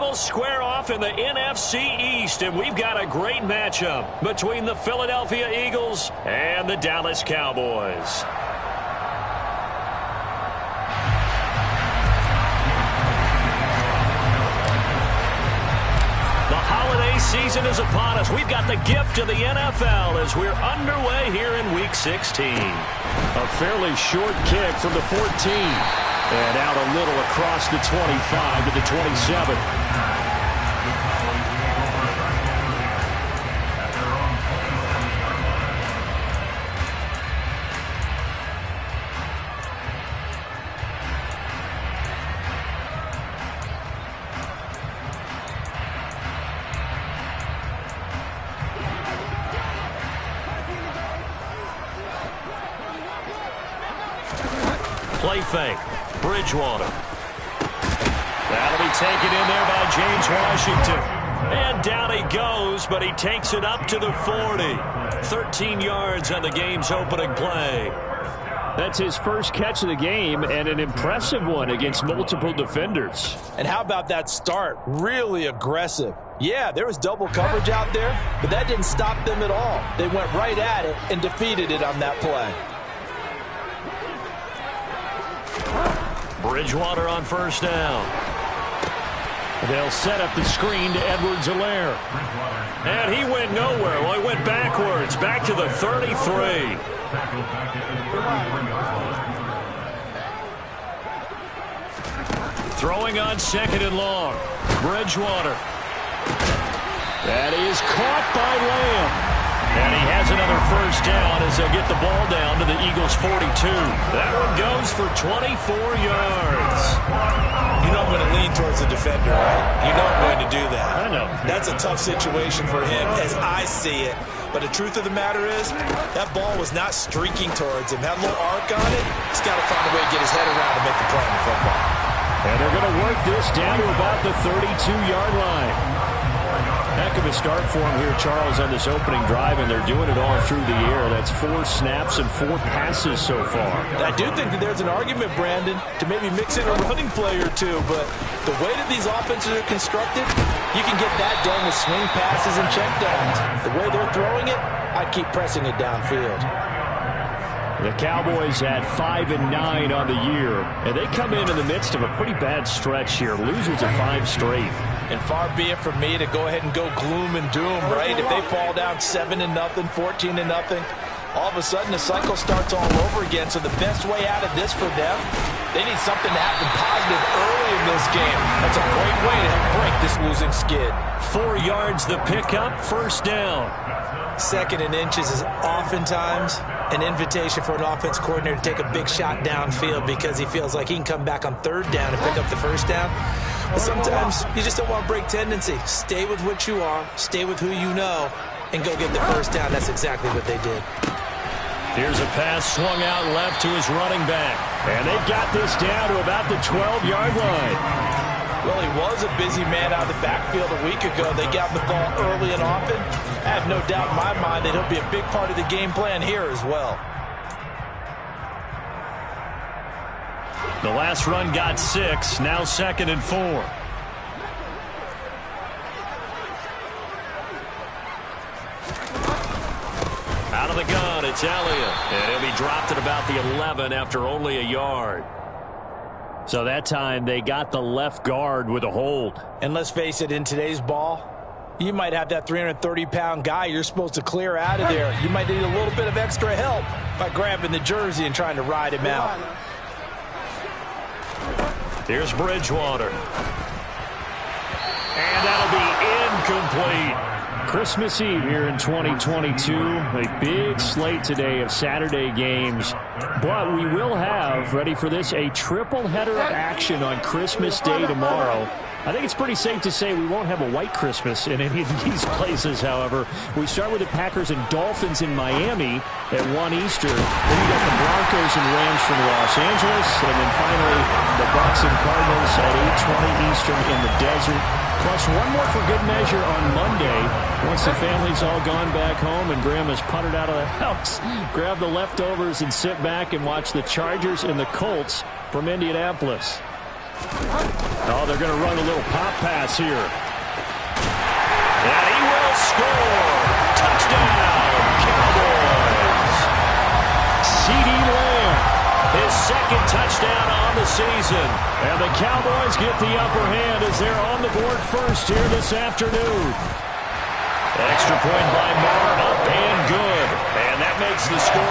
will square off in the NFC East, and we've got a great matchup between the Philadelphia Eagles and the Dallas Cowboys. The holiday season is upon us. We've got the gift of the NFL as we're underway here in Week 16. A fairly short kick from the 14. And out a little across the 25 to the 27. Play fake. Bridgewater. That'll be taken in there by James Washington. And down he goes, but he takes it up to the 40. 13 yards on the game's opening play. That's his first catch of the game, and an impressive one against multiple defenders. And how about that start? Really aggressive. Yeah, there was double coverage out there, but that didn't stop them at all. They went right at it and defeated it on that play. Bridgewater on first down. They'll set up the screen to Edwards-Helaire. And he went nowhere. Well, he went backwards, back to the 33. Throwing on second and long. Bridgewater. That is caught by Lamb. And he has another first down as they'll get the ball down to the Eagles' 42. That one goes for 24 yards. You know I'm going to lean towards the defender, right? You know I'm going to do that. I know. That's a tough situation for him as I see it. But the truth of the matter is, that ball was not streaking towards him. Had a little arc on it. He's got to find a way to get his head around to make the play on the football. And they're going to work this down to about the 32-yard line. Heck of a start for him here, Charles, on this opening drive, and they're doing it all through the air. That's 4 snaps and 4 passes so far. I do think that there's an argument, Brandon, to maybe mix in a running play or two, but the way that these offenses are constructed, you can get that done with swing passes and checkdowns. The way they're throwing it, I'd keep pressing it downfield. The Cowboys at 5-9 on the year, and they come in the midst of a pretty bad stretch here, losers of 5 straight. And far be it from me to go ahead and go gloom and doom, right? If they fall down 7-0, 14-0, all of a sudden the cycle starts all over again. So the best way out of this for them, they need something to happen positive early in this game. That's a great way to help break this losing skid. 4 yards the pickup, first down. Second and inches is oftentimes an invitation for an offense coordinator to take a big shot downfield because he feels like he can come back on third down and pick up the first down. But sometimes you just don't want to break tendency. Stay with what you are, stay with who you know, and go get the first down. That's exactly what they did. Here's a pass swung out left to his running back. And they've got this down to about the 12-yard line. Well, he was a busy man out of the backfield a week ago. They got the ball early and often. I have no doubt in my mind that he'll be a big part of the game plan here as well. The last run got 6, now 2nd and 4. Out of the gun, it's Elliott. And he'll be dropped at about the 11 after only a yard. So that time they got the left guard with a hold. And let's face it, in today's ball, you might have that 330-pound guy you're supposed to clear out of there. You might need a little bit of extra help by grabbing the jersey and trying to ride him out. Here's Bridgewater. And that'll be incomplete. Christmas Eve here in 2022. A big slate today of Saturday games. But we will have, ready for this, a triple header of action on Christmas Day tomorrow. I think it's pretty safe to say we won't have a white Christmas in any of these places, however. We start with the Packers and Dolphins in Miami at 1 Eastern. Then you got the Broncos and Rams from Los Angeles. And then finally, the Bucs and Cardinals at 8:20 Eastern in the desert. Plus one more for good measure on Monday. Once the family's all gone back home and Grandma's puttered out of the house, grab the leftovers and sit back and watch the Chargers and the Colts from Indianapolis. Oh, they're going to run a little pop pass here. And he will score. Touchdown, Cowboys. CeeDee Lamb. His second touchdown on the season. And the Cowboys get the upper hand as they're on the board first here this afternoon. Extra point by Moore, up and good. And that makes the score 7-0.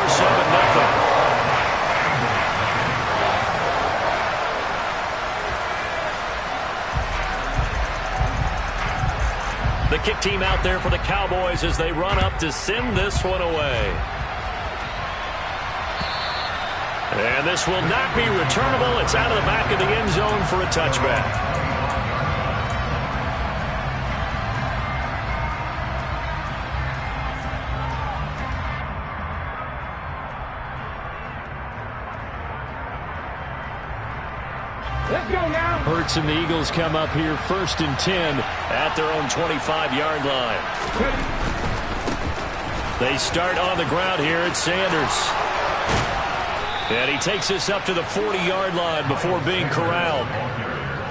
The kick team out there for the Cowboys as they run up to send this one away. And this will not be returnable. It's out of the back of the end zone for a touchback. Let's go now. Hurts and the Eagles come up here 1st and 10 at their own 25-yard line. They start on the ground here at Sanders. And he takes us up to the 40-yard line before being corralled.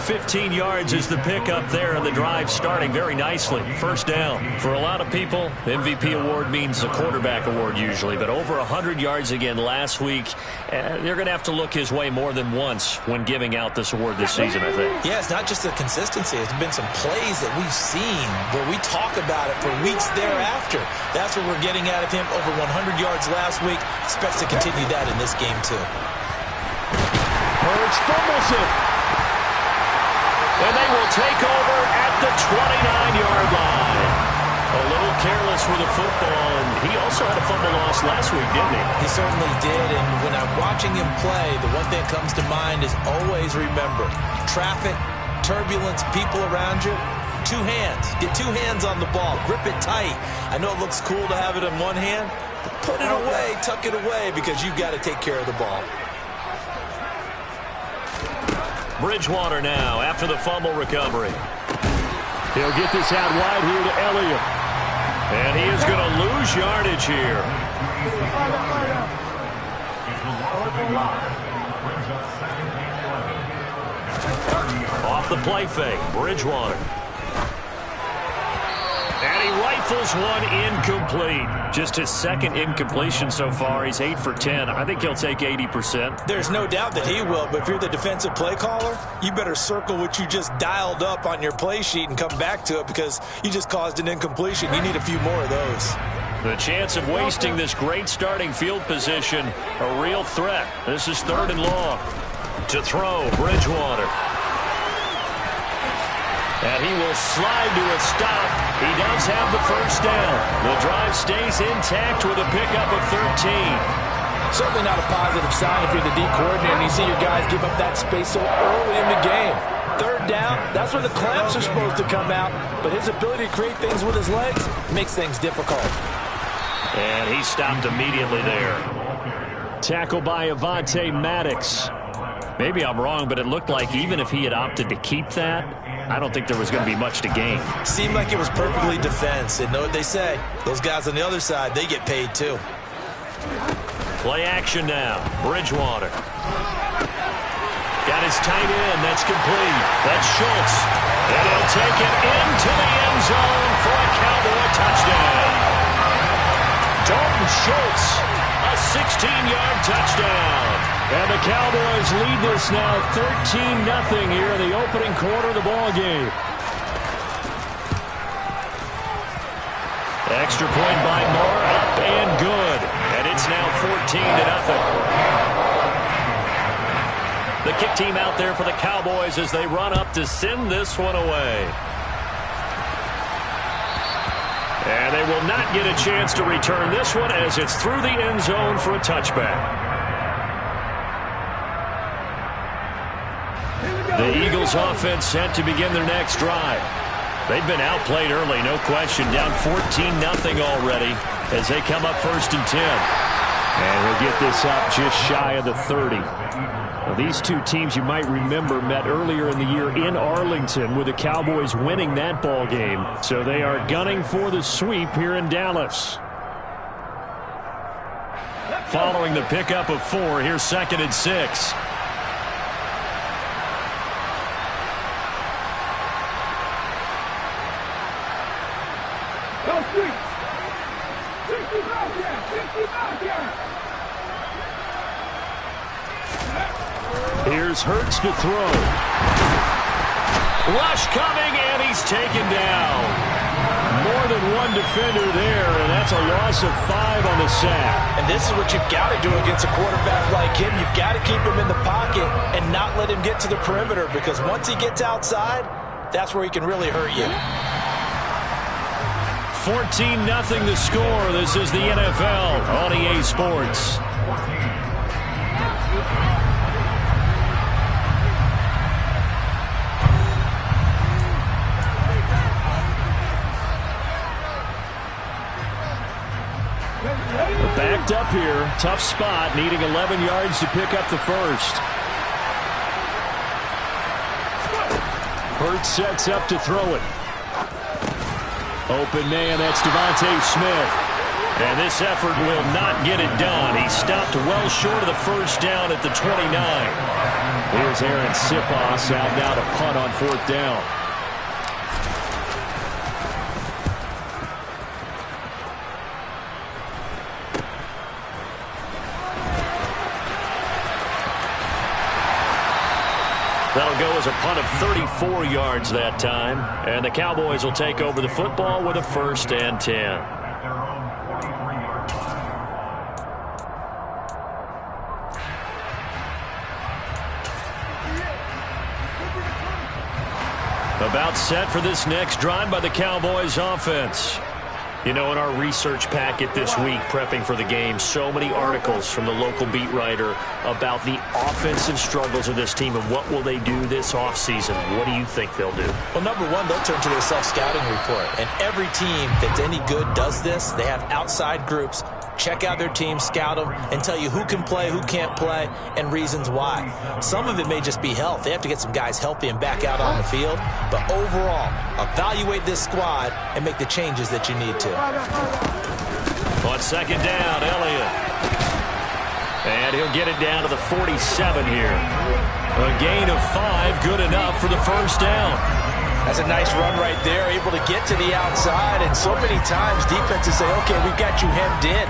15 yards is the pickup there, and the drive starting very nicely. First down. For a lot of people, MVP award means a quarterback award usually, but over 100 yards again last week. They're going to have to look his way more than once when giving out this award this season, I think. Yeah, it's not just the consistency. It's been some plays that we've seen where we talk about it for weeks thereafter. That's what we're getting out of him. Over 100 yards last week. Expects to continue that in this game, too. Hurts fumbles it. And they will take over at the 29-yard line. A little careless with the football, and he also had a fumble loss last week, didn't he? He certainly did, and when I'm watching him play, the one thing that comes to mind is always remember, traffic, turbulence, people around you, two hands. Get two hands on the ball. Grip it tight. I know it looks cool to have it in one hand, but put it away, tuck it away, because you've got to take care of the ball. Bridgewater now after the fumble recovery. He'll get this out wide here to Elliott. And he is going to lose yardage here. Off the play fake, Bridgewater. And he rifles one incomplete. Just his second incompletion so far. He's 8 for 10. I think he'll take 80%. There's no doubt that he will, but if you're the defensive play caller, you better circle what you just dialed up on your play sheet and come back to it because you just caused an incompletion. You need a few more of those. The chance of wasting this great starting field position, a real threat. This is 3rd and long. To throw, Bridgewater. And he will slide to a stop. He does have the first down. The drive stays intact with a pickup of 13. Certainly not a positive sign if you're the D coordinator and you see your guys give up that space so early in the game. 3rd down, that's where the clamps are supposed to come out. But his ability to create things with his legs makes things difficult. And he stopped immediately there. Tackle by Avonte Maddox. Maybe I'm wrong, but it looked like even if he had opted to keep that, I don't think there was going to be much to gain. Seemed like it was perfectly defense. And know what they say? Those guys on the other side, they get paid too. Play action now. Bridgewater. Got his tight end. That's complete. That's Schultz. And he'll take it into the end zone for a Cowboy touchdown. Dalton Schultz, a 16-yard touchdown. And the Cowboys lead this now 13-0 here in the opening quarter of the ball game. Extra point by Moore, up and good. And it's now 14-0. The kick team out there for the Cowboys as they run up to send this one away. And they will not get a chance to return this one as it's through the end zone for a touchback. The Eagles offense set to begin their next drive. They've been outplayed early, no question. Down 14-0 already as they come up 1st and 10. And we'll get this up just shy of the 30. Now, these two teams, you might remember, met earlier in the year in Arlington with the Cowboys winning that ball game. So they are gunning for the sweep here in Dallas. Following the pickup of 4, here's 2nd and 6. Here's Hurts to throw. Rush coming, and he's taken down. More than one defender there, and that's a loss of 5 on the sack. And this is what you've got to do against a quarterback like him. You've got to keep him in the pocket and not let him get to the perimeter, because once he gets outside, that's where he can really hurt you. 14-0 the score. This is the NFL on EA Sports. Backed up here. Tough spot. Needing 11 yards to pick up the first. Hurts sets up to throw it. Open man. That's Devontae Smith. And this effort will not get it done. He stopped well short of the first down at the 29. Here's Aaron Siposs out now to punt on 4th down. That'll go as a punt of 34 yards that time. And the Cowboys will take over the football with a 1st and 10. About set for this next drive by the Cowboys offense. You know, in our research packet this week, prepping for the game, so many articles from the local beat writer about the offensive struggles of this team and what will they do this offseason. What do you think they'll do? Well, number one, they'll turn to their self-scouting report. And every team that's any good does this. They have outside groups. Check out their team, scout them, and tell you who can play, who can't play, and reasons why. Some of it may just be health. They have to get some guys healthy and back out on the field. But overall, evaluate this squad and make the changes that you need to. On 2nd down, Elliott. And he'll get it down to the 47 here. A gain of 5, good enough for the 1st down. That's a nice run right there, able to get to the outside. And so many times defenses say, okay, we've got you hemmed in.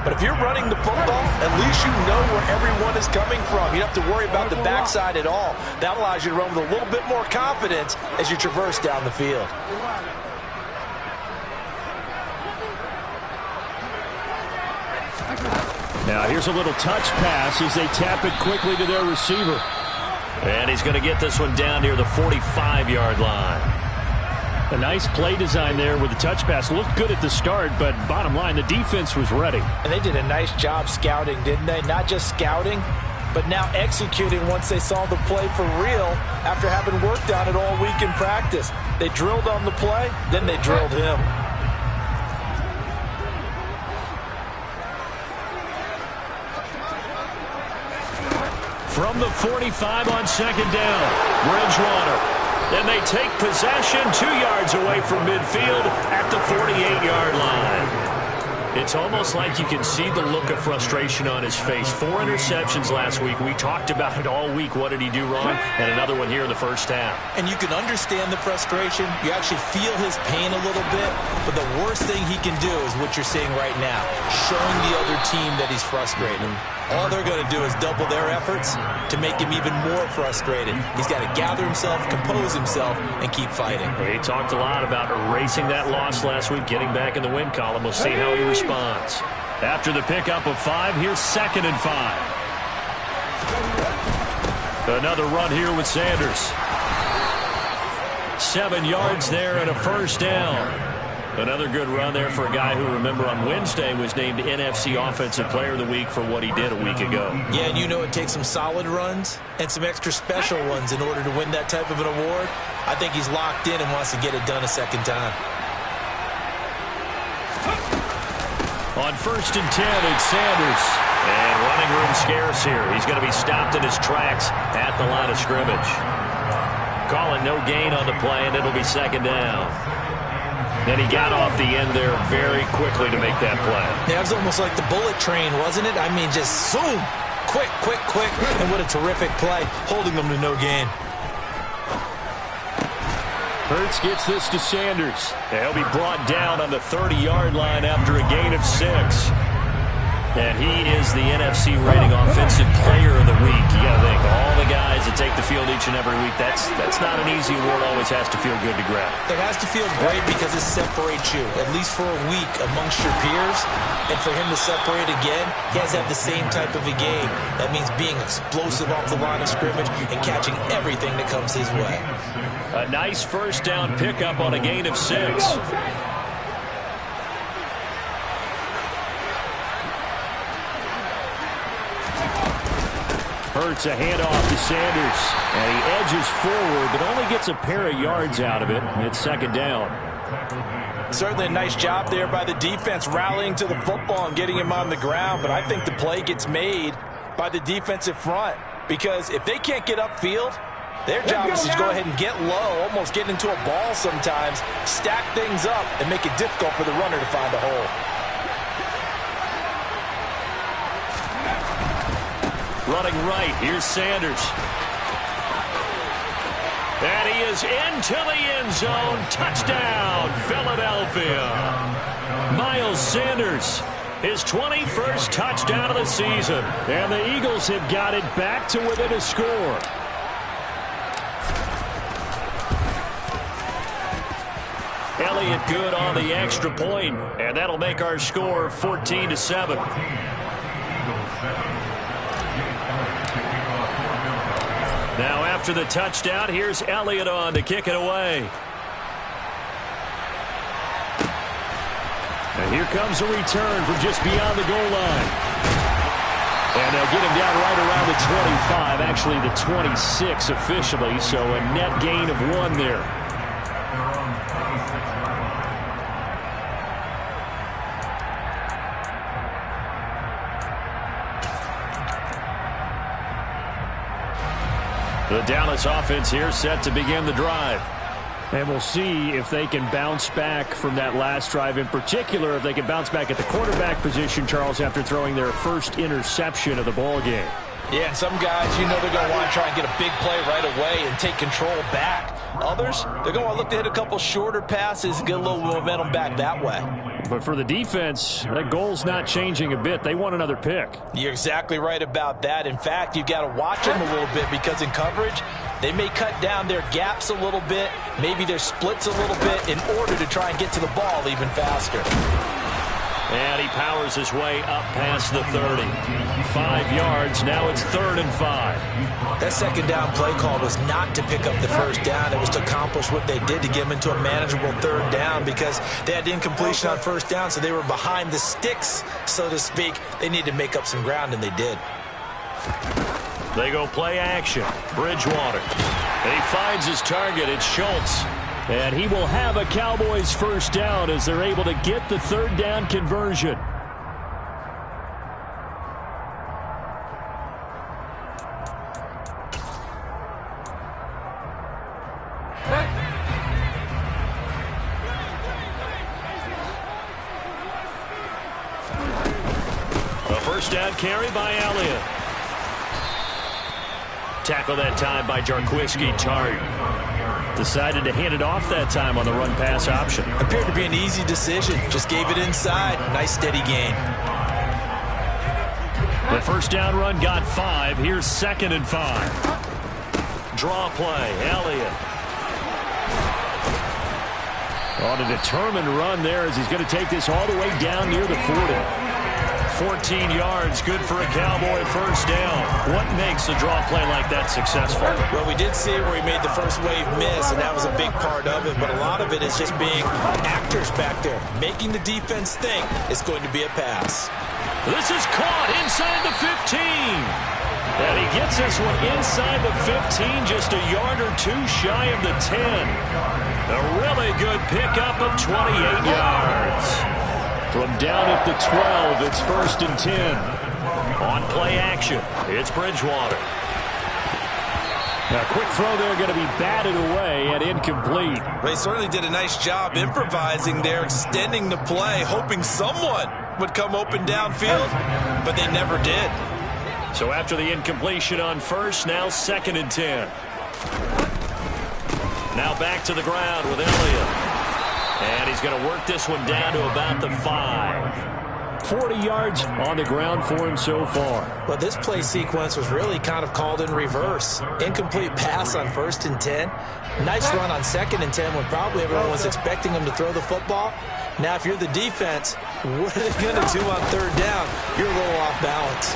But if you're running the football, at least you know where everyone is coming from. You don't have to worry about the backside at all. That allows you to run with a little bit more confidence as you traverse down the field. Now here's a little touch pass as they tap it quickly to their receiver. And he's going to get this one down near the 45-yard line. A nice play design there with the touch pass. Looked good at the start, but bottom line, the defense was ready. And they did a nice job scouting, didn't they? Not just scouting, but now executing once they saw the play for real after having worked on it all week in practice. They drilled on the play, then they drilled him. From the 45 on 2nd down, Bridgewater. Then they take possession 2 yards away from midfield at the 48-yard line. It's almost like you can see the look of frustration on his face. 4 interceptions last week. We talked about it all week. What did he do wrong? And another one here in the first half. And you can understand the frustration. You actually feel his pain a little bit. But the worst thing he can do is what you're seeing right now, showing the other team that he's frustrated. All they're going to do is double their efforts to make him even more frustrated. He's got to gather himself, compose himself, and keep fighting. He talked a lot about erasing that loss last week, getting back in the win column. We'll see how he responds. After the pickup of 5, here's 2nd and 5. Another run here with Sanders. 7 yards there and a 1st down. Another good run there for a guy who, remember, on Wednesday was named NFC Offensive Player of the Week for what he did a week ago. Yeah, and you know it takes some solid runs and some extra special ones in order to win that type of an award. I think he's locked in and wants to get it done a second time. On 1st and 10, it's Sanders. And running room scarce here. He's going to be stopped in his tracks at the line of scrimmage. Calling no gain on the play, and it'll be 2nd down. And he got off the end there very quickly to make that play. Yeah, it was almost like the bullet train, wasn't it? I mean, just zoom. Quick, quick, quick. And what a terrific play, holding them to no gain. Hurts gets this to Sanders. He'll be brought down on the 30-yard line after a gain of 6. And he is the NFC rating Offensive Player of the Week. You got to think, all the guys that take the field each and every week, that's not an easy award. Always has to feel good to grab. It has to feel great because it separates you, at least for a week, amongst your peers. And for him to separate again, he has to have the same type of a game. That means being explosive off the line of scrimmage and catching everything that comes his way. A nice first down pickup on a gain of 6. Hurts a handoff to Sanders. And he edges forward, but only gets a pair of yards out of it. It's second down. Certainly a nice job there by the defense rallying to the football and getting him on the ground. But I think the play gets made by the defensive front. Because if they can't get upfield, their job is to go ahead and get low, almost get into a ball sometimes, stack things up, and make it difficult for the runner to find a hole. Running right, here's Sanders. And he is into the end zone. Touchdown, Philadelphia. Miles Sanders, his 21st touchdown of the season. And the Eagles have got it back to within a score. Elliott good on the extra point, and that'll make our score 14-7. Now after the touchdown, here's Elliott on to kick it away. And here comes a return from just beyond the goal line. And they'll get him down right around the 25, actually the 26 officially, so a net gain of 1 there. The Dallas offense here set to begin the drive. And we'll see if they can bounce back from that last drive. In particular, if they can bounce back at the quarterback position, Charles, after throwing their first interception of the ball game. Yeah, and some guys, you know they're going to want to try and get a big play right away and take control back. Others, they're going to want to look to hit a couple shorter passes and get a little momentum back that way. But for the defense, that goal's not changing a bit. They want another pick. You're exactly right about that. In fact, you've got to watch them a little bit because in coverage, they may cut down their gaps a little bit, maybe their splits a little bit in order to try and get to the ball even faster. And he powers his way up past the 30. 5 yards, now it's 3rd and 5. That second down play call was not to pick up the first down. It was to accomplish what they did to get them into a manageable 3rd down because they had incompletion on first down, so they were behind the sticks, so to speak. They needed to make up some ground, and they did. They go play action. Bridgewater. And he finds his target. It's Schultz. And he will have a Cowboys first down as they're able to get the 3rd down conversion. A first down carry by Elliott. Tackle that time by Jarquiski Tartt. Decided to hand it off that time on the run-pass option. Appeared to be an easy decision. Just gave it inside. Nice steady gain. The first down run got 5. Here's 2nd and 5. Draw play. Elliott. On a determined run there as he's going to take this all the way down near the 40. 14 yards, good for a Cowboy first down. What makes a draw play like that successful? Well, we did see it where he made the first wave miss, and that was a big part of it. But a lot of it is just being actors back there, making the defense think it's going to be a pass. This is caught inside the 15. And he gets this one inside the 15, just a yard or 2 shy of the 10. A really good pickup of 28 yards. From down at the 12, it's 1st and 10. On play action, it's Bridgewater. A quick throw there going to be batted away and incomplete. They certainly did a nice job improvising there, extending the play, hoping someone would come open downfield, but they never did. So after the incompletion on first, now 2nd and 10. Now back to the ground with Elliott. And he's going to work this one down to about the 5. 40 yards on the ground for him so far. Well, this play sequence was really kind of called in reverse. Incomplete pass on 1st and 10. Nice run on 2nd and 10 when probably everyone was expecting him to throw the football. Now, if you're the defense, what are they going to do on 3rd down? You're a little off balance.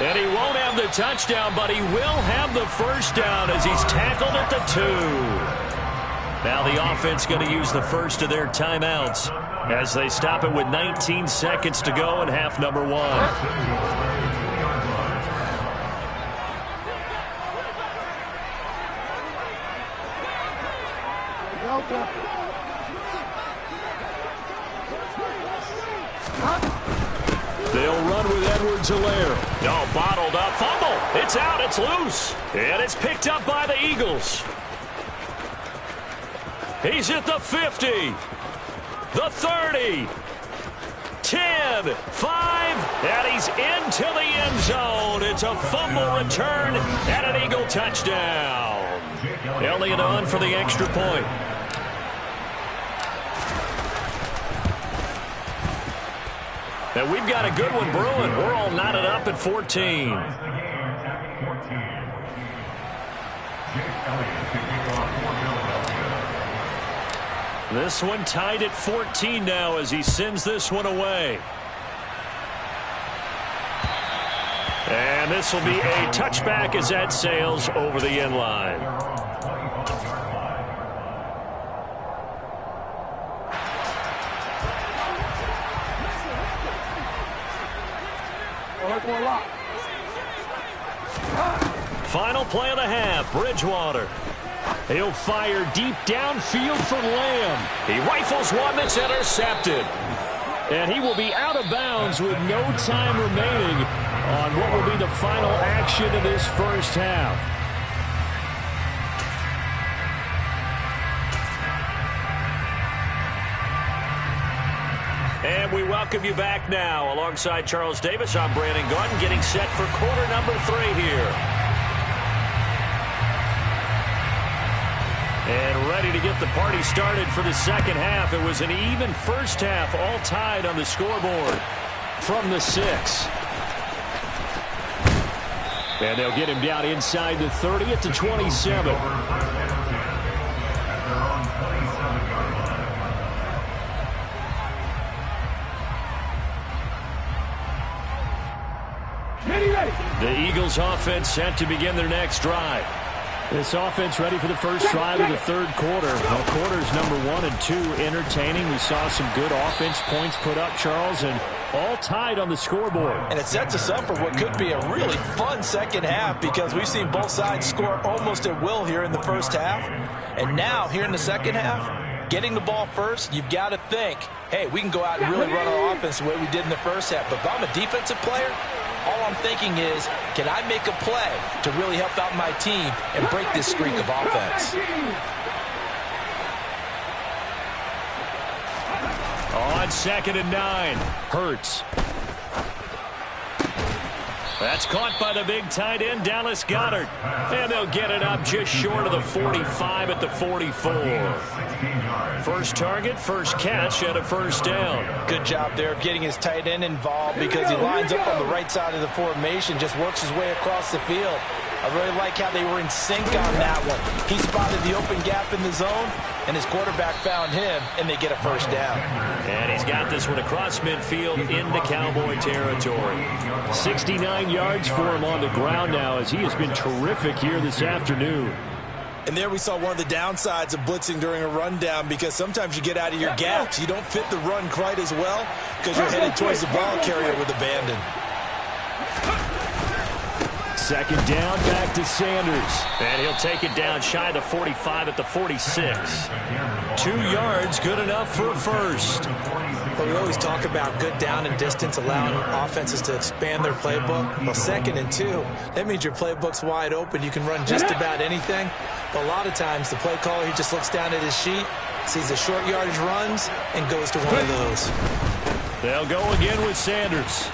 And he won't have the touchdown, but he will have the 1st down as he's tackled at the 2. Now the offense going to use the first of their timeouts as they stop it with 19 seconds to go in half number 1. They'll run with Edwards-Helaire. No, bottled up. Fumble. It's out. It's loose. And it's picked up by the Eagles. He's at the 50. The 30. 10. 5. And he's into the end zone. It's a fumble return and an Eagle touchdown. Elliott on for the extra point. And we've got a good one brewing. We're all knotted up at 14. This one tied at 14 now as he sends this one away. And this will be a touchback as that sails over the end line. Final play of the half, Bridgewater. He'll fire deep downfield for Lamb. He rifles one that's intercepted. And he will be out of bounds with no time remaining on what will be the final action of this first half. And we welcome you back now. Alongside Charles Davis, I'm Brandon Gaudin, getting set for quarter number 3 here. And ready to get the party started for the second half. It was an even first half, all tied on the scoreboard from the 6. And they'll get him down inside the 30 at the 27. The Eagles offense set to begin their next drive. This offense ready for the first drive of the 3rd quarter. Well, quarters number 1 and 2 entertaining. We saw some good offense points put up, Charles, and all tied on the scoreboard. And it sets us up for what could be a really fun second half because we've seen both sides score almost at will here in the first half. And now, here in the second half, getting the ball first, you've got to think, hey, we can go out and really run our offense the way we did in the first half. But if I'm a defensive player, all I'm thinking is, can I make a play to really help out my team and break this streak of offense? On 2nd and 9, Hurts. That's caught by the big tight end, Dallas Goedert. And they'll get it up just short of the 45 at the 44. First target, first catch, and a first down. Good job there of getting his tight end involved because he lines up on the right side of the formation, just works his way across the field. I really like how they were in sync on that one. He spotted the open gap in the zone, and his quarterback found him, and they get a first down. And he's got this one across midfield into Cowboy territory. 69 yards for him on the ground now as he has been terrific here this afternoon. And there we saw one of the downsides of blitzing during a rundown because sometimes you get out of your gaps. You don't fit the run quite as well because you're headed towards the ball carrier with abandon. 2nd down, back to Sanders. And he'll take it down shy of the 45 at the 46. 2 yards, good enough for a first. Well, we always talk about good down and distance, allowing offenses to expand their playbook. Well, 2nd and 2, that means your playbook's wide open. You can run just about anything. But a lot of times, the play caller, he just looks down at his sheet, sees the short yardage runs, and goes to one of those. They'll go again with Sanders.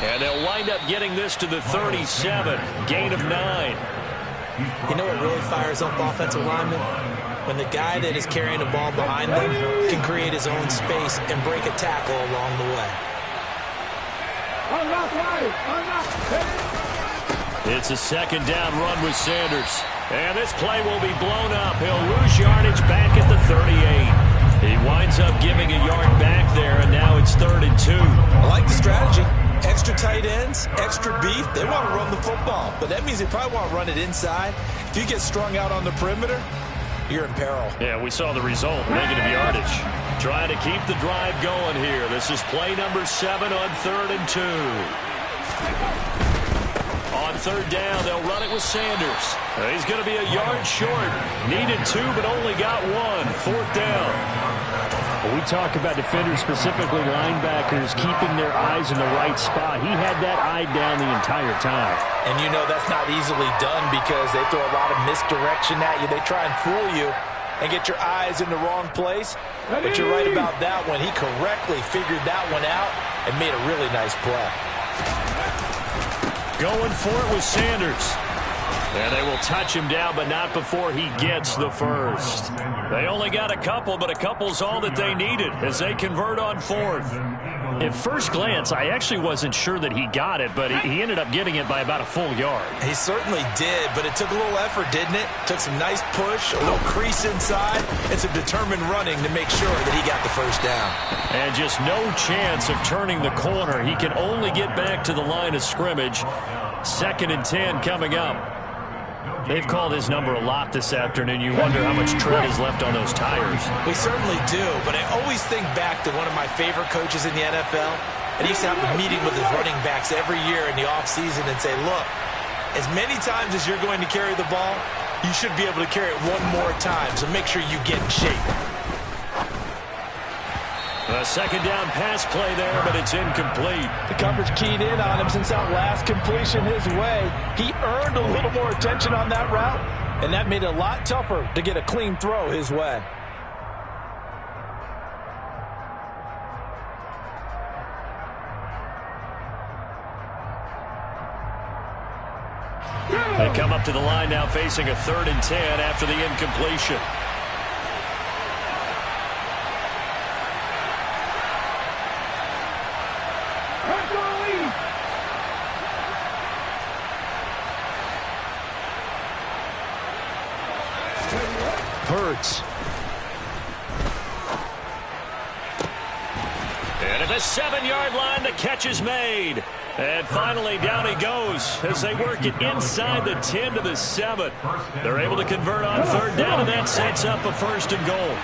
And they'll wind up getting this to the 37. Gain of 9. You know what really fires up offensive linemen? When the guy that is carrying the ball behind them can create his own space and break a tackle along the way. It's a second down run with Sanders. And this play will be blown up. He'll lose yardage back at the 38. He winds up giving a yard back there, and now it's 3rd and 2. I like the strategy. Extra tight ends, extra beef. They want to run the football, but that means they probably want to run it inside. If you get strung out on the perimeter, you're in peril. Yeah, we saw the result, negative yardage. Trying to keep the drive going here. This is play number 7 on 3rd and 2. On 3rd down, they'll run it with Sanders. He's going to be a yard short. Needed 2, but only got 1. 4th down. Well, we talk about defenders, specifically linebackers, keeping their eyes in the right spot. He had that eye down the entire time. And you know that's not easily done because they throw a lot of misdirection at you. They try and fool you and get your eyes in the wrong place. But you're right about that one. He correctly figured that one out and made a really nice play. Going for it with Sanders. And they will touch him down, but not before he gets the first. They only got a couple, but a couple's all that they needed as they convert on 4th. At first glance, I actually wasn't sure that he got it, but he ended up getting it by about a full yard. He certainly did, but it took a little effort, didn't it? Took some nice push, a little crease inside, and some determined running to make sure that he got the first down. And just no chance of turning the corner. He can only get back to the line of scrimmage. 2nd and 10 coming up. They've called his number a lot this afternoon. You wonder how much tread is left on those tires. We certainly do, but I always think back to one of my favorite coaches in the NFL. And he used to have a meeting with his running backs every year in the offseason and say, look, as many times as you're going to carry the ball, you should be able to carry it one more time, so make sure you get in shape. A 2nd down pass play there, but it's incomplete. The coverage keyed in on him since that last completion his way. He earned a little more attention on that route, and that made it a lot tougher to get a clean throw his way. They come up to the line now facing a 3rd and 10 after the incompletion. Hurts. And at the 7-yard line, the catch is made. And finally, down he goes as they work it inside the 10 to the 7. They're able to convert on 3rd down, and that sets up a 1st and goal.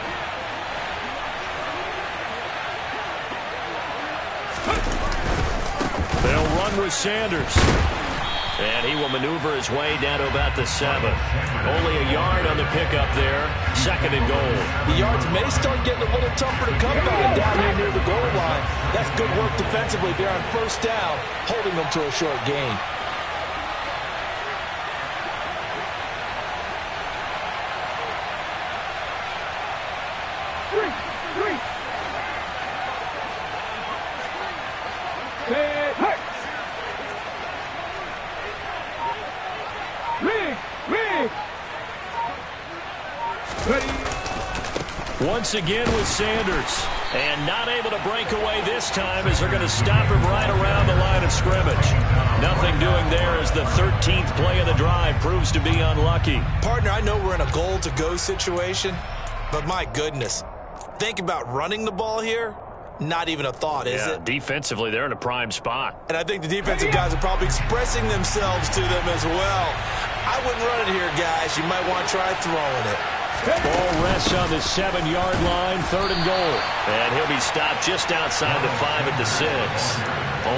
They'll run with Sanders. And he will maneuver his way down to about the 7. Only a yard on the pickup there. 2nd and goal. The yards may start getting a little tougher to come by down here near the goal line. That's good work defensively there on 1st down, holding them to a short gain. Once again with Sanders. And not able to break away this time as they're going to stop him right around the line of scrimmage. Nothing doing there as the 13th play of the drive proves to be unlucky. Partner, I know we're in a goal-to-go situation, but my goodness. Think about running the ball here. Not even a thought, is it? Defensively, they're in a prime spot. And I think the defensive guys are probably expressing themselves to them as well. I wouldn't run it here, guys. You might want to try throwing it. Ball rests on the 7-yard line, 3rd and goal. And he'll be stopped just outside the 5 at the 6.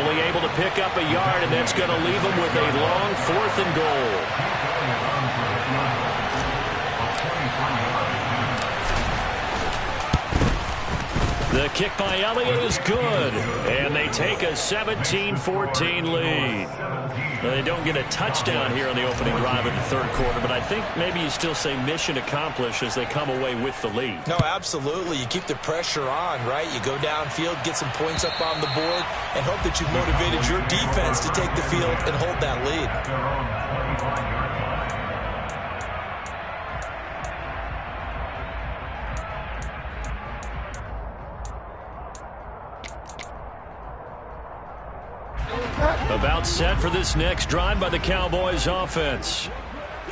Only able to pick up a yard, and that's going to leave him with a long 4th and goal. The kick by Elliott is good, and they take a 17-14 lead. They don't get a touchdown here on the opening drive of the 3rd quarter, but I think maybe you still say mission accomplished as they come away with the lead. No, absolutely. You keep the pressure on, right? You go downfield, get some points up on the board, and hope that you've motivated your defense to take the field and hold that lead. About set for this next drive by the Cowboys offense.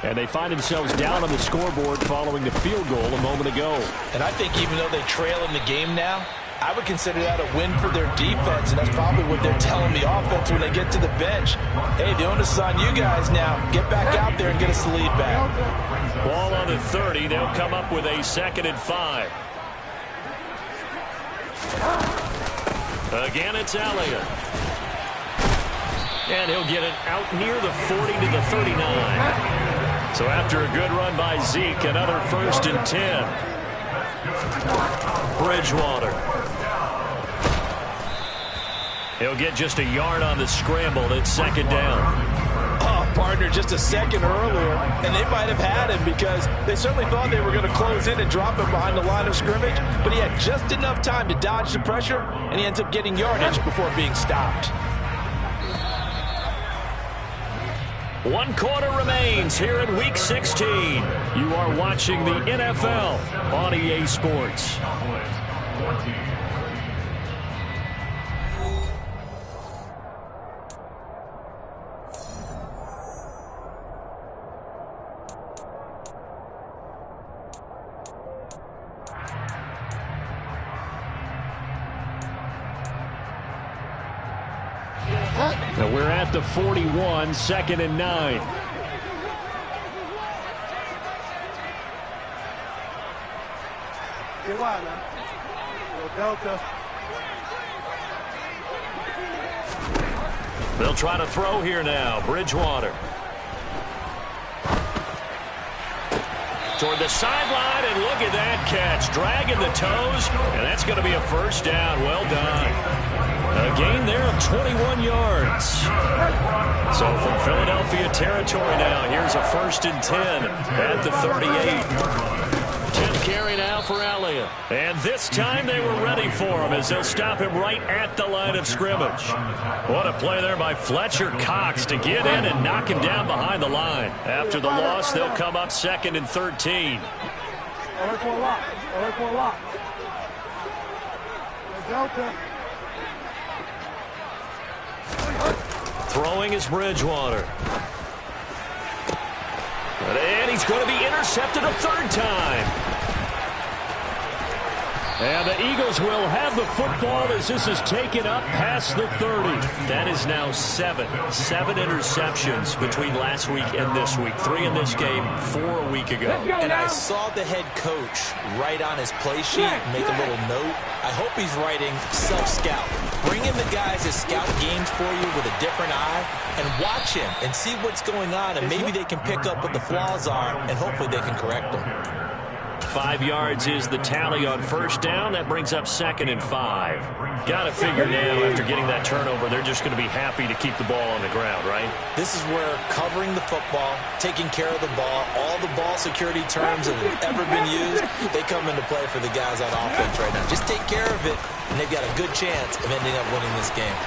And they find themselves down on the scoreboard following the field goal a moment ago. And I think even though they trail in the game now, I would consider that a win for their defense, and that's probably what they're telling the offense when they get to the bench. Hey, the onus is on you guys now. Get back out there and get us the lead back. Ball on the 30. They'll come up with a 2nd and 5. Again, it's Elliott. And he'll get it out near the 40 to the 39. So after a good run by Zeke, another 1st and 10. Bridgewater. He'll get just a yard on the scramble. It's 2nd down. Oh, partner, just a second earlier, and they might have had him because they certainly thought they were going to close in and drop him behind the line of scrimmage, but he had just enough time to dodge the pressure, and he ends up getting yardage before being stopped. 1 quarter remains here in Week 16. You are watching the NFL on EA Sports. Now we're at the 41, 2nd and 9. They'll try to throw here now. Bridgewater. Toward the sideline, and look at that catch. Dragging the toes, and that's going to be a 1st down. Well done. A gain there of 21 yards. So from Philadelphia territory now, here's a 1st and 10 at the 38. 10th carry now for Elliott. And this time they were ready for him as they'll stop him right at the line of scrimmage. What a play there by Fletcher Cox to get in and knock him down behind the line. After the loss, they'll come up 2nd and 13. Throwing is Bridgewater. And he's going to be intercepted a 3rd time. And the Eagles will have the football as this is taken up past the 30. That is now 7 interceptions between last week and this week. 3 in this game, 4 a week ago. And I saw the head coach write on his play sheet, make a little note. I hope he's writing self-scout. Bring in the guys that scout games for you with a different eye and watch him and see what's going on, and maybe they can pick up what the flaws are, and hopefully they can correct them. 5 yards is the tally on 1st down. That brings up 2nd and 5. Got to figure now after getting that turnover, they're just going to be happy to keep the ball on the ground, right? This is where covering the football, taking care of the ball, all the ball security terms that have ever been used, they come into play for the guys on offense right now. Just take care of it, and they've got a good chance of ending up winning this game.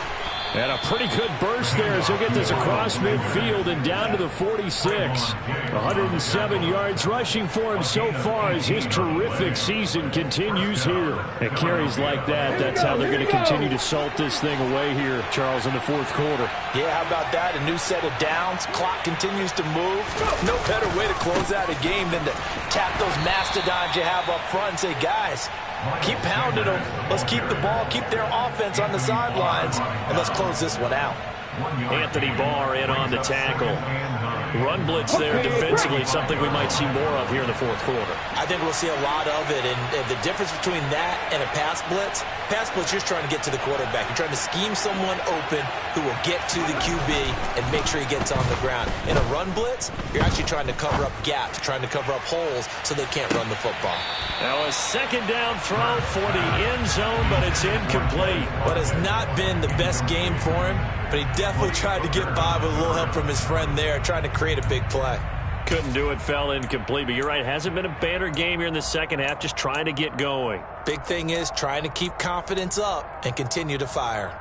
And a pretty good burst there as he'll get this across midfield and down to the 46. 107 yards rushing for him so far as his terrific season continues here. And carries like that, that's how they're going to continue to salt this thing away here, Charles, in the 4th quarter. Yeah, how about that? A new set of downs. Clock continues to move. No better way to close out a game than to tap those mastodons you have up front and say, guys, keep pounding them. Let's keep the ball, keep their offense on the sidelines, and let's close this one out. Anthony Barr in on the tackle. Run blitz there defensively, something we might see more of here in the 4th quarter. I think we'll see a lot of it, and the difference between that and a pass blitz, you're just trying to get to the quarterback. You're trying to scheme someone open who will get to the QB and make sure he gets on the ground. In a run blitz, you're actually trying to cover up gaps, trying to cover up holes so they can't run the football. Now a 2nd down throw for the end zone, but it's incomplete. But it's not been the best game for him, but he definitely tried to get by with a little help from his friend there, trying to create a big play. Couldn't do it, fell incomplete, but you're right, hasn't been a banner game here in the 2nd half, just trying to get going. Big thing is trying to keep confidence up and continue to fire.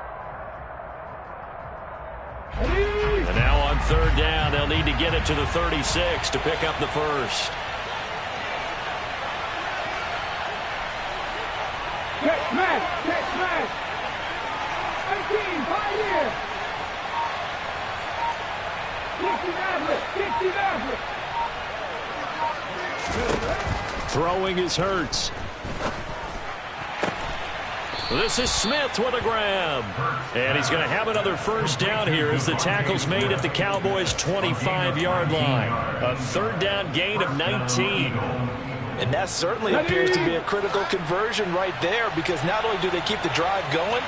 And now on 3rd down, they'll need to get it to the 36 to pick up the 1st. Catch man! 18, right here! Throwing is Hurts. This is Smith with a grab. And he's going to have another first down here as the tackle's made at the Cowboys' 25-yard line. A third down gain of 19. And that certainly appears to be a critical conversion right there, because not only do they keep the drive going,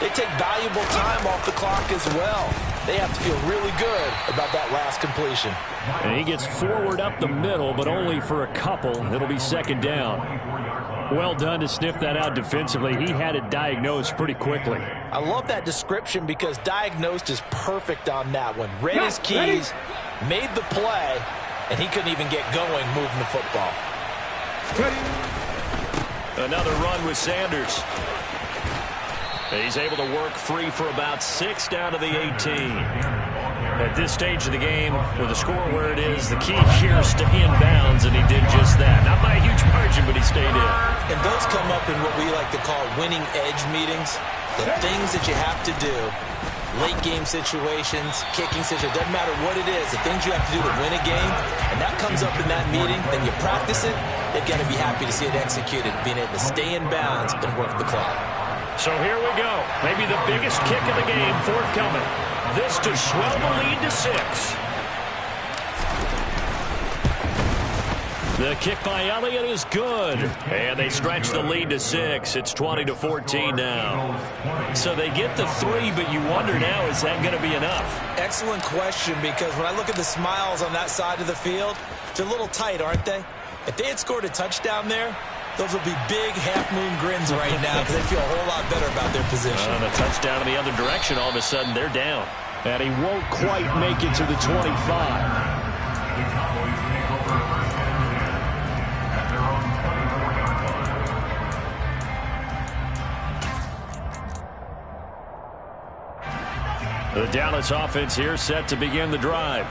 they take valuable time off the clock as well. They have to feel really good about that last completion. And he gets forward up the middle, but only for a couple. It'll be second down. Well done to sniff that out defensively. He had it diagnosed pretty quickly. I love that description because diagnosed is perfect on that one. Read his keys, made the play, and he couldn't even get going moving the football. Another run with Sanders. He's able to work free for about 6 down to the 18. At this stage of the game, with the score where it is, the key here is stay in bounds, and he did just that. Not by a huge margin, but he stayed in. And those come up in what we like to call winning edge meetings. The things that you have to do, late game situations, kicking situations, doesn't matter what it is, the things you have to do to win a game, and that comes up in that meeting, then you practice it, they've got to be happy to see it executed, being able to stay in bounds and work the clock. So here we go. Maybe the biggest kick of the game forthcoming. This to swell the lead to 6. The kick by Elliott is good. And they stretch the lead to 6. It's 20-14 now. So they get the 3, but you wonder now, is that going to be enough? Excellent question, because when I look at the smiles on that side of the field, they're a little tight, aren't they? If they had scored a touchdown there, those will be big half-moon grins right now because they feel a whole lot better about their position. And a touchdown in the other direction, all of a sudden they're down. And he won't quite make it to the 25. The Dallas offense here set to begin the drive.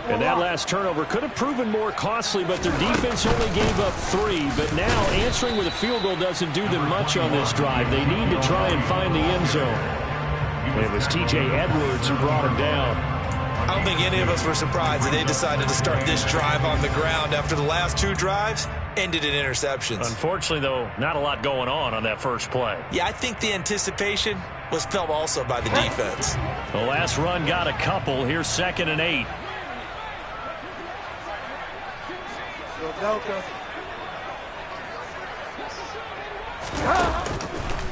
And that last turnover could have proven more costly, but their defense only gave up 3. But now answering with a field goal doesn't do them much on this drive. They need to try and find the end zone. It was T.J. Edwards who brought him down. I don't think any of us were surprised that they decided to start this drive on the ground after the last 2 drives ended in interceptions. Unfortunately, though, not a lot going on that first play. Yeah, I think the anticipation was felt also by the defense. The last run got a couple. Here's 2nd and 8.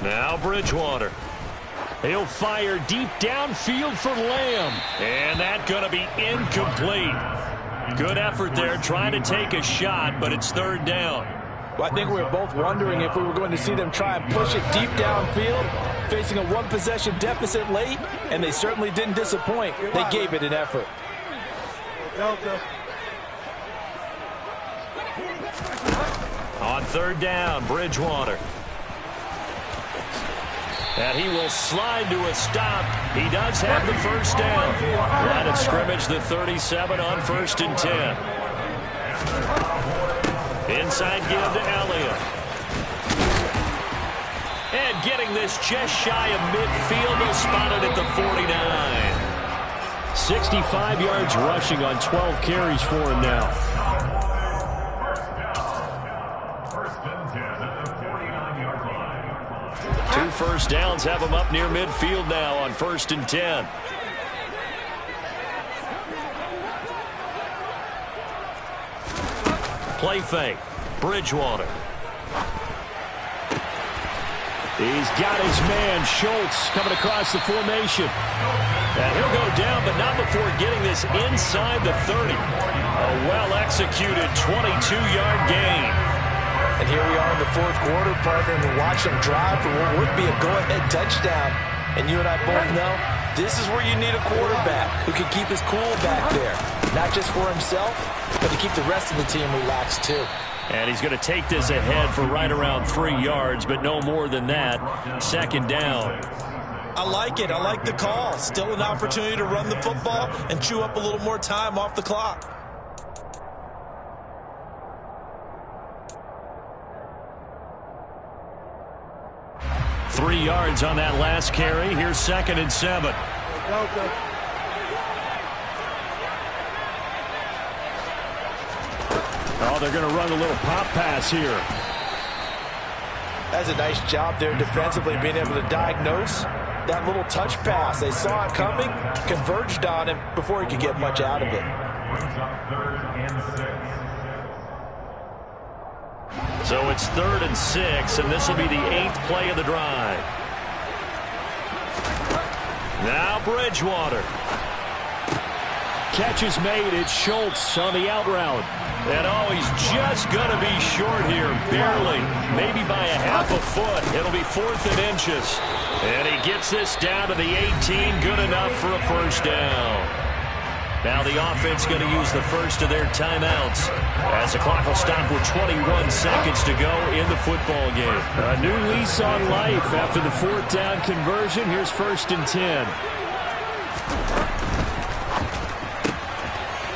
Now Bridgewater. He'll fire deep downfield for Lamb. And that's going to be incomplete. Good effort there trying to take a shot, but it's 3rd down. Well, I think we were both wondering if we were going to see them try and push it deep downfield, facing a 1-possession deficit late, and they certainly didn't disappoint. They gave it an effort. On 3rd down, Bridgewater. And he will slide to a stop. He does have the first down. Line of scrimmage, the 37 on 1st and 10. Inside give to Elliott. And getting this just shy of midfield. He'll spot it at the 49. 65 yards rushing on 12 carries for him now. Two first downs have him up near midfield now on 1st and 10. Play fake. Bridgewater. He's got his man, Schultz, coming across the formation. And he'll go down, but not before getting this inside the 30. A well-executed 22-yard gain. And here we are in the 4th quarter, partner, and we watch them drive for what would be a go-ahead touchdown. And you and I both know this is where you need a quarterback who can keep his cool back there. Not just for himself, but to keep the rest of the team relaxed too. And he's going to take this ahead for right around 3 yards, but no more than that. 2nd down. I like it. I like the call. Still an opportunity to run the football and chew up a little more time off the clock. Three yards on that last carry. Here's 2nd and 7. Oh, they're going to run a little pop pass here. That's a nice job there defensively, being able to diagnose that little touch pass. They saw it coming, converged on him before he could get much out of it. So it's 3rd and 6, and this will be the 8th play of the drive. Now Bridgewater. Catch is made. It's Schultz on the out route. And oh, he's just going to be short here, barely, maybe by a half a foot. It'll be 4th and inches. And he gets this down to the 18, good enough for a first down. Now the offense going to use the first of their timeouts as the clock will stop with 21 seconds to go in the football game. A new lease on life after the 4th down conversion. Here's 1st and 10.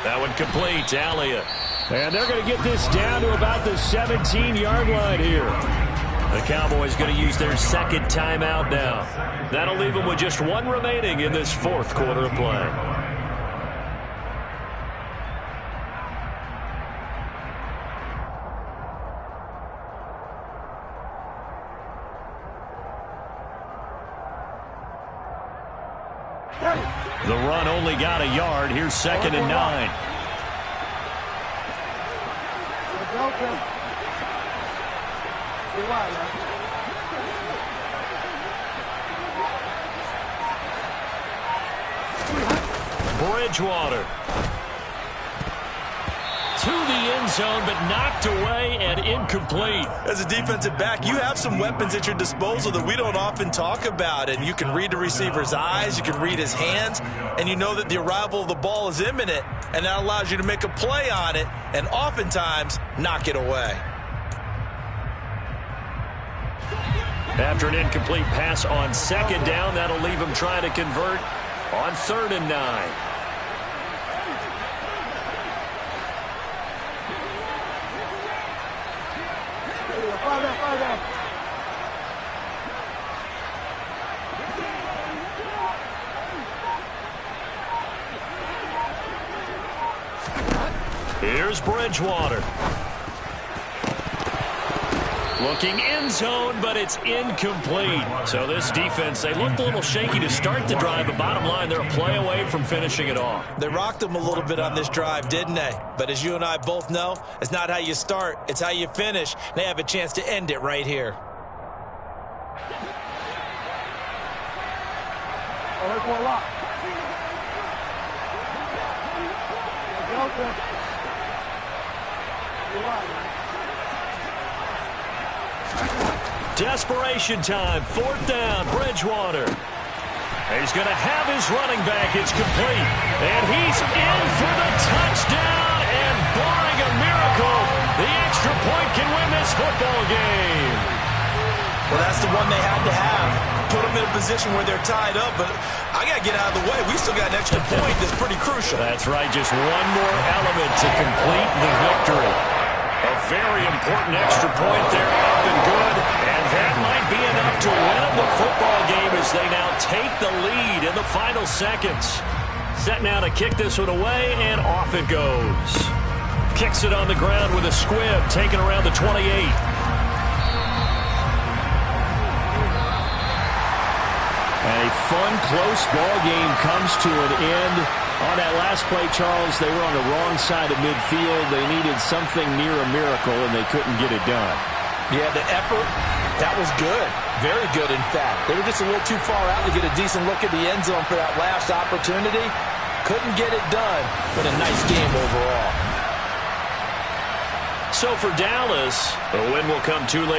That one complete to Elliott. And they're going to get this down to about the 17-yard line here. The Cowboys going to use their 2nd timeout now. That'll leave them with just 1 remaining in this 4th quarter of play. The run only got a yard. Here's 2nd and 9. Bridgewater to the end zone, but knocked away and incomplete. As a defensive back, you have some weapons at your disposal that we don't often talk about, and you can read the receiver's eyes, you can read his hands, and you know that the arrival of the ball is imminent, and that allows you to make a play on it and oftentimes knock it away. After an incomplete pass on 2nd down, that'll leave him trying to convert on 3rd and 9. Here's Bridgewater. Looking end zone, but it's incomplete. So this defense, they looked a little shaky to start the drive, but bottom line, they're a play away from finishing it off. They rocked them a little bit on this drive, didn't they? But as you and I both know, it's not how you start, it's how you finish. They have a chance to end it right here. Desperation time, 4th down, Bridgewater. He's going to have his running back. It's complete. And he's in for the touchdown. And barring a miracle, the extra point can win this football game. Well, that's the one they had to have. Put them in a position where they're tied up, but I got to get out of the way. We still got an extra point that's pretty crucial. That's right, just one more element to complete the victory. A very important extra point there, up and good, and that might be enough to win them the football game as they now take the lead in the final seconds. Set now to kick this one away, and off it goes. Kicks it on the ground with a squib, taken around the 28. A fun, close ball game comes to an end. On that last play, Charles, they were on the wrong side of midfield. They needed something near a miracle, and they couldn't get it done. Yeah, the effort, that was good. Very good, in fact. They were just a little too far out to get a decent look at the end zone for that last opportunity. Couldn't get it done, but a nice game overall. So for Dallas, the win will come too late.